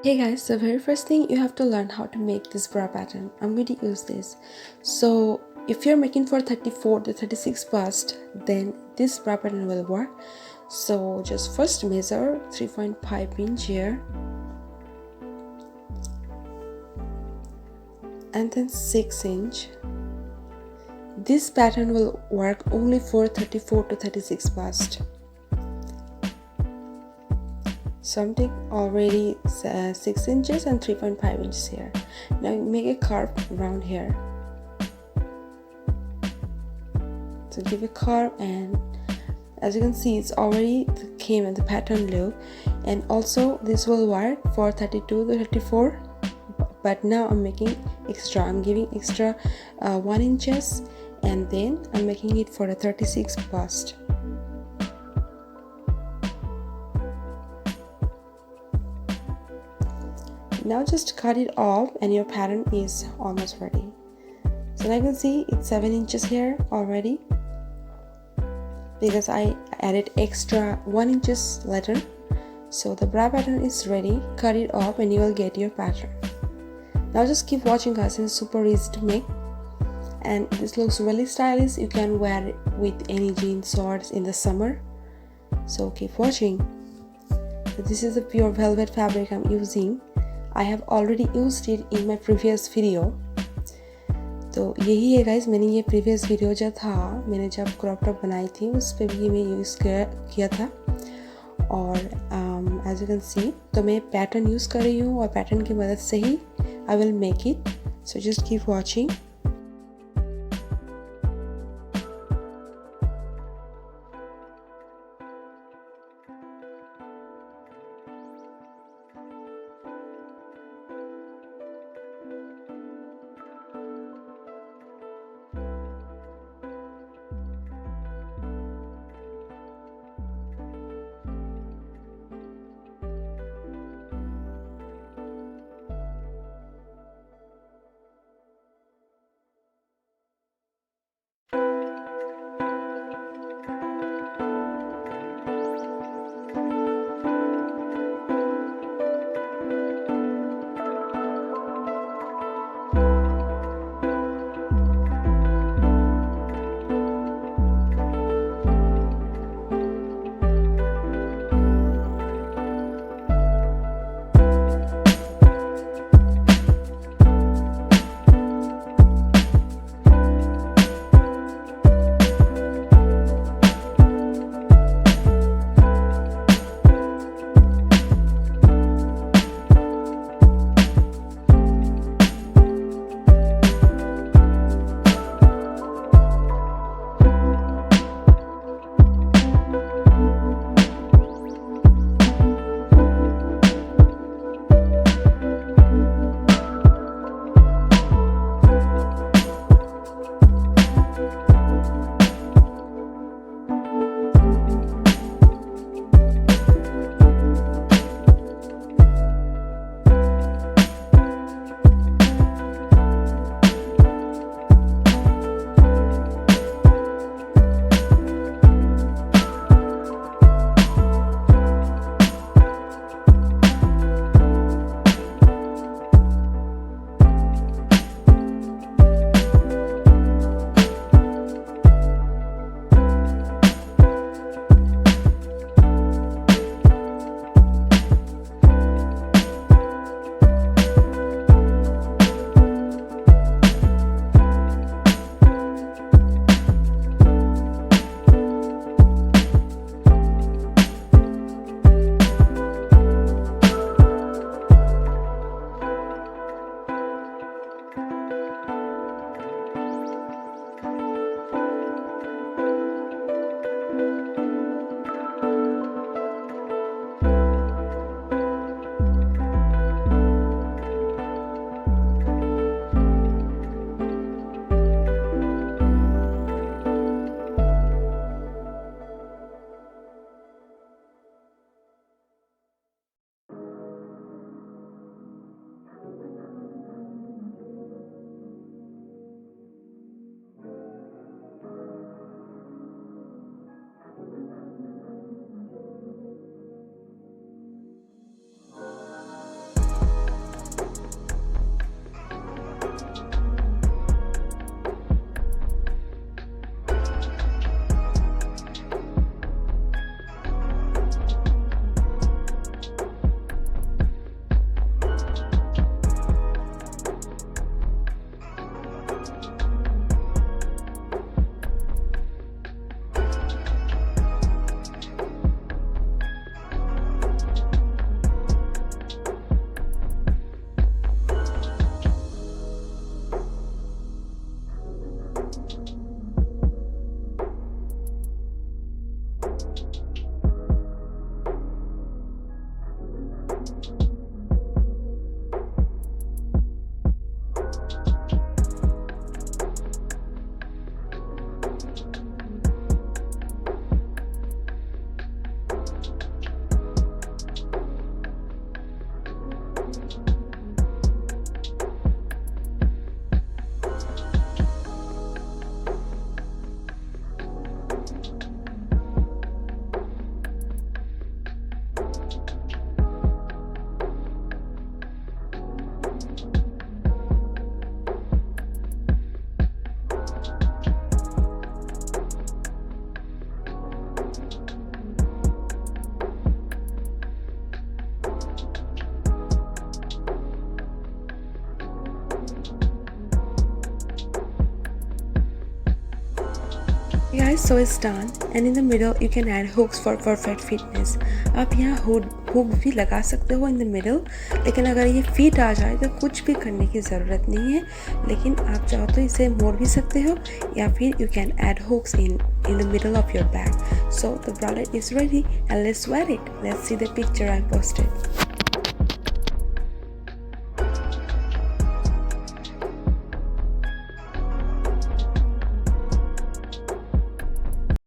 Hey guys, the very first thing you have to learn how to make this bra pattern. I'm going to use this. So if you're making for 34 to 36 bust, then this bra pattern will work. So just first measure 3.5 inch here and then 6 inch. This pattern will work only for 34 to 36 bust. So I'm taking already 6 inches and 3.5 inches here. Now make a curve around here. So give a curve, and as you can see it's already came in the pattern look, and also this will work for 32 to 34, but now I'm making extra. I'm giving extra 1 inches, and then I'm making it for a 36 bust. Now just cut it off and your pattern is almost ready. So now you can see it's 7 inches here already because I added extra 1 inches later. So the bra pattern is ready. Cut it off and you will get your pattern. Now just keep watching guys, it's super easy to make and this looks really stylish. You can wear it with any jeans shorts in the summer. So keep watching. So this is the pure velvet fabric I'm using. I have already used it in my previous video. तो यही है guys, मैंने ये previous video जो था, मैंने जब crop top बनाई थी उस पर भी मैं यूज़ किया था। और एज यू कैन सी तो मैं पैटर्न यूज़ कर रही हूँ और पैटर्न की मदद से ही I will make it. So just keep watching. Guys, so it's done, and in the middle you can add hooks for perfect fitness. आप यहाँ हुक भी लगा सकते हो in the middle, लेकिन अगर ये फिट आ जाए तो कुछ भी करने की ज़रूरत नहीं है, लेकिन आप चाहो तो इसे मोड़ भी सकते हो या फिर you can add hooks in the middle of your bag. So the bralette is ready and let's wear it. Let's see the picture I posted.